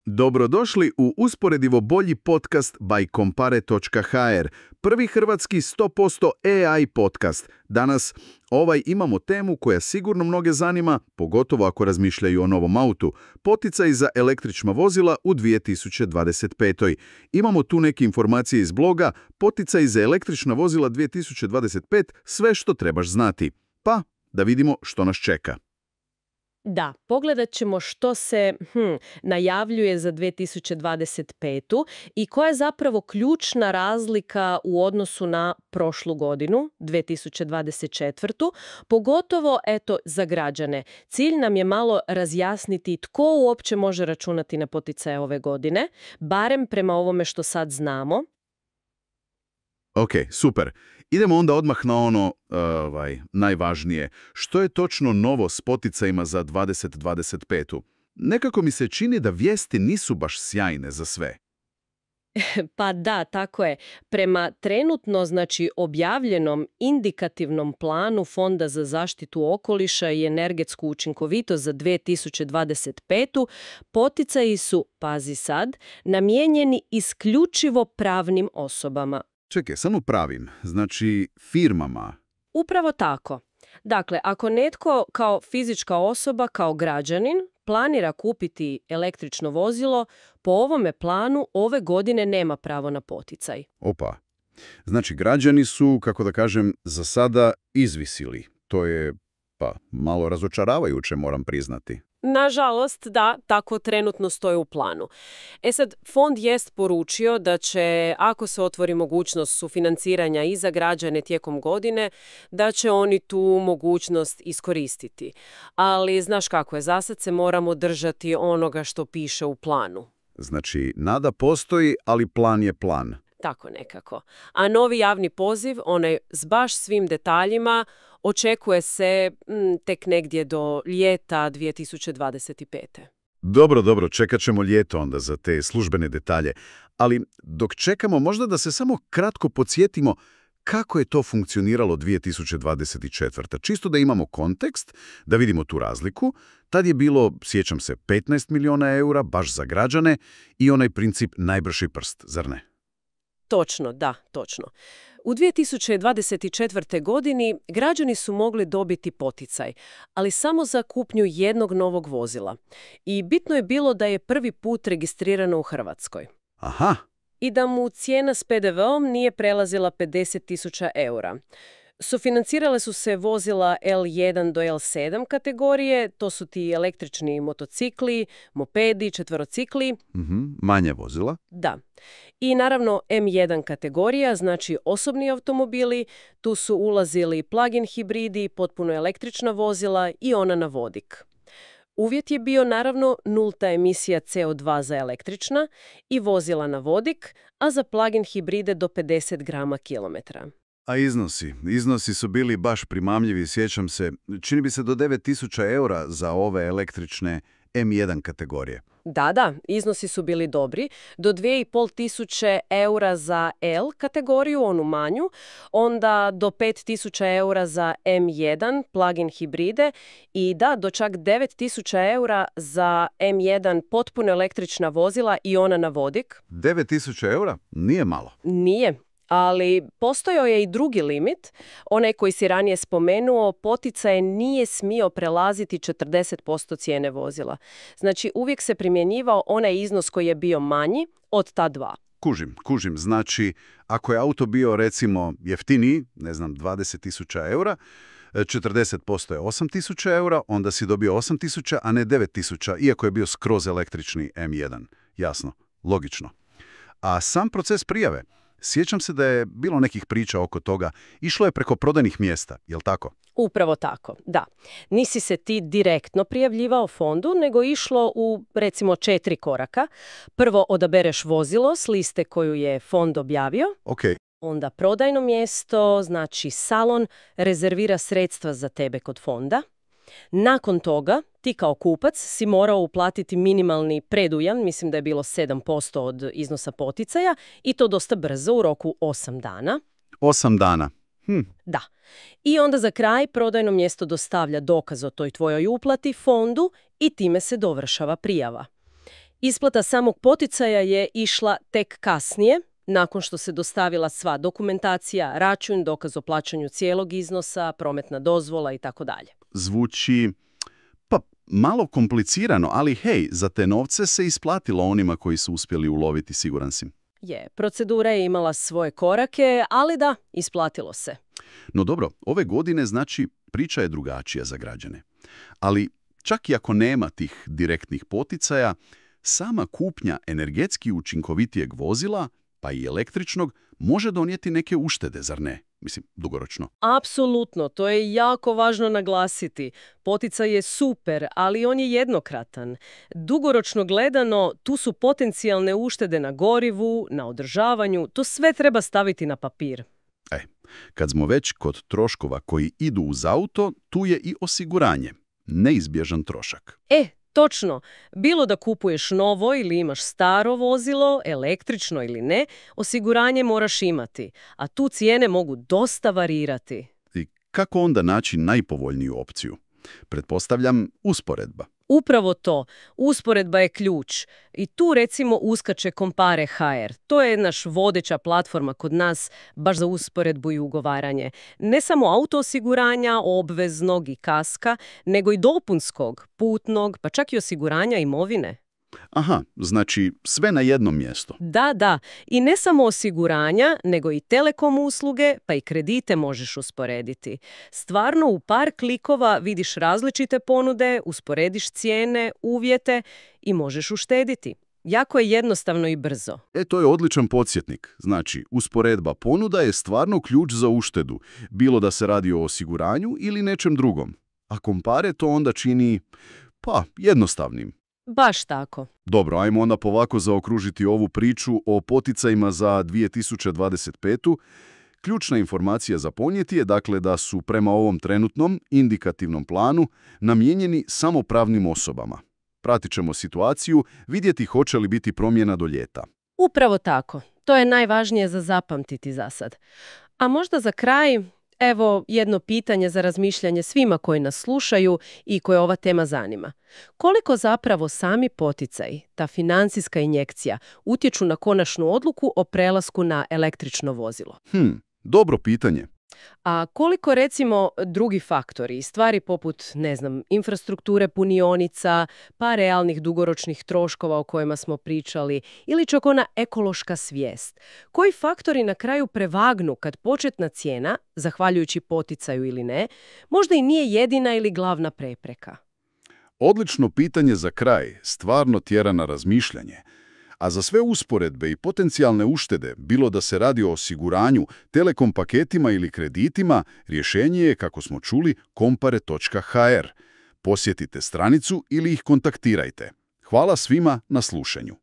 Dobrodošli u usporedivo bolji podcast by Compare.hr, prvi hrvatski 100% AI podcast. Danas imamo temu koja sigurno mnoge zanima, pogotovo ako razmišljaju o novom autu, poticaj za električna vozila u 2025. Imamo tu neke informacije iz bloga, poticaj za električna vozila 2025, sve što trebaš znati. Pa, da vidimo što nas čeka. Da, pogledat ćemo što se najavljuje za 2025. i koja je zapravo ključna razlika u odnosu na prošlu godinu, 2024. Pogotovo, za građane. Cilj nam je malo razjasniti tko uopće može računati na poticaje ove godine, barem prema ovome što sad znamo. Ok, super. Idemo onda odmah na ono najvažnije. Što je točno novo s poticajima za 2025? Nekako mi se čini da vijesti nisu baš sjajne za sve. Pa da, tako je. Prema trenutno, objavljenom indikativnom planu Fonda za zaštitu okoliša i energetsku učinkovitost za 2025. poticaji su, pazi sad, namijenjeni isključivo pravnim osobama. Čekaj, samo pravim, znači firmama. Upravo tako. Dakle, ako netko kao fizička osoba, kao građanin, planira kupiti električno vozilo, po ovome planu ove godine nema pravo na poticaj. Opa. Znači, građani su, kako da kažem, za sada izvisili. To je, malo razočaravajuće, moram priznati. Nažalost, da, tako trenutno stoji u planu. Sad, fond jest poručio da će, ako se otvori mogućnost sufinanciranja i za građane tijekom godine, da će oni tu mogućnost iskoristiti. Ali, znaš kako je, zasad se moramo držati onoga što piše u planu. Znači, nada postoji, ali plan je plan. Tako nekako. A novi javni poziv, onaj s baš svim detaljima, očekuje se tek negdje do ljeta 2025. Dobro, čekat ćemo ljeto onda za te službene detalje. Ali dok čekamo, možda da se samo kratko podsjetimo kako je to funkcioniralo 2024. Čisto da imamo kontekst, da vidimo tu razliku. Tad je bilo, sjećam se, 15 milijuna eura baš za građane i onaj princip najbrži prst, zar ne? Točno, da, točno. U 2024. godini građani su mogli dobiti poticaj, ali samo za kupnju jednog novog vozila. I bitno je bilo da je prvi put registrirano u Hrvatskoj. Aha. I da mu cijena s PDV-om nije prelazila 50.000 eura. Sufinancirale su se vozila L1 do L7 kategorije, to su ti električni motocikli, mopedi, četverocikli. Manje vozila. Da. I naravno M1 kategorija, znači osobni automobili, tu su ulazili plug-in hibridi, potpuno električna vozila i ona na vodik. Uvjet je bio naravno nulta emisija CO2 za električna i vozila na vodik, a za plug-in hibride do 50 grama kilometra. A iznosi su bili baš primamljivi, sjećam se, čini bi se do 9.000 eura za ove električne M1 kategorije. Da, iznosi su bili dobri. Do 2.500 eura za L kategoriju, onu manju, onda do 5.000 eura za M1 plug-in hibride i do čak 9.000 eura za M1 potpuno električna vozila i ona na vodik. 9.000 eura? Nije malo. Nije. Ali postojao je i drugi limit, onaj koji si ranije spomenuo, poticaj nije smio prelaziti 40% cijene vozila. Znači, uvijek se primjenjivao onaj iznos koji je bio manji od ta dva. Kužim. Znači, ako je auto bio, recimo, jeftiniji, 20.000 eura, 40% je 8.000 eura, onda si dobio 8.000, a ne 9.000, iako je bio skroz električni M1. Jasno, logično. A sam proces prijave, sjećam se da je bilo nekih priča oko toga. Išlo je preko prodajnih mjesta, jel tako? Upravo tako, da. Nisi se ti direktno prijavljivao fondu, nego išlo u, recimo, 4 koraka. Prvo odabereš vozilo s liste koju je fond objavio. Ok. Onda prodajno mjesto, znači salon, rezervira sredstva za tebe kod fonda. Nakon toga, ti kao kupac si morao uplatiti minimalni predujam, mislim da je bilo 7% od iznosa poticaja, i to dosta brzo, u roku 8 dana. 8 dana. Da. I onda za kraj prodajno mjesto dostavlja dokaz o toj tvojoj uplati fondu i time se dovršava prijava. Isplata samog poticaja je išla tek kasnije, nakon što se dostavila sva dokumentacija, račun, dokaz o plaćanju cijelog iznosa, prometna dozvola i tako dalje. Zvuči, pa, malo komplicirano, ali hej, za te novce se isplatilo onima koji su uspjeli uloviti, siguran si. Procedura je imala svoje korake, ali da, isplatilo se. No dobro, ove godine znači priča je drugačija za građane. Ali čak i ako nema tih direktnih poticaja, sama kupnja energetski učinkovitijeg vozila, pa i električnog, može donijeti neke uštede, zar ne? Mislim, dugoročno. Apsolutno, to je jako važno naglasiti. Poticaj je super, ali on je jednokratan. Dugoročno gledano, tu su potencijalne uštede na gorivu, na održavanju, to sve treba staviti na papir. Kad smo već kod troškova koji idu uz auto, tu je i osiguranje. Neizbježan trošak. Točno. Bilo da kupuješ novo ili imaš staro vozilo, električno ili ne, osiguranje moraš imati, a tu cijene mogu dosta varirati. I kako onda naći najpovoljniju opciju? Pretpostavljam usporedba. Upravo to. Usporedba je ključ. I tu recimo uskače Compare.hr. To je naš vodeća platforma kod nas baš za usporedbu i ugovaranje. Ne samo auto osiguranja, obveznog i kaska, nego i dopunskog, putnog, pa čak i osiguranja imovine. Aha, znači sve na jednom mjestu. Da. I ne samo osiguranja, nego i telekom usluge, pa i kredite možeš usporediti. Stvarno u par klikova vidiš različite ponude, usporediš cijene, uvjete i možeš uštediti. Jako je jednostavno i brzo. To je odličan podsjetnik. Znači, usporedba ponuda je stvarno ključ za uštedu, bilo da se radi o osiguranju ili nečem drugom. A Compare to onda čini, jednostavnim. Baš tako. Dobro, ajmo onda polako zaokružiti ovu priču o poticajima za 2025. Ključna informacija za ponijeti je dakle da su prema ovom trenutnom indikativnom planu namijenjeni samo pravnim osobama. Pratit ćemo situaciju, vidjeti hoće li biti promjena do ljeta. Upravo tako. To je najvažnije za zapamtiti za sad. A možda za kraj, evo jedno pitanje za razmišljanje svima koji nas slušaju i koje ova tema zanima. Koliko zapravo sami poticaji, ta financijska injekcija, utječu na konačnu odluku o prelasku na električno vozilo? Dobro pitanje. A koliko recimo drugi faktori, stvari poput, infrastrukture punionica, pa realnih dugoročnih troškova o kojima smo pričali, ili čak ona ekološka svijest. Koji faktori na kraju prevagnu kad početna cijena, zahvaljujući poticaju ili ne, možda i nije jedina ili glavna prepreka? Odlično pitanje za kraj, stvarno tjera na razmišljanje. A za sve usporedbe i potencijalne uštede, bilo da se radi o osiguranju, telekom paketima ili kreditima, rješenje je, kako smo čuli, Compare.hr. Posjetite stranicu ili ih kontaktirajte. Hvala svima na slušanju.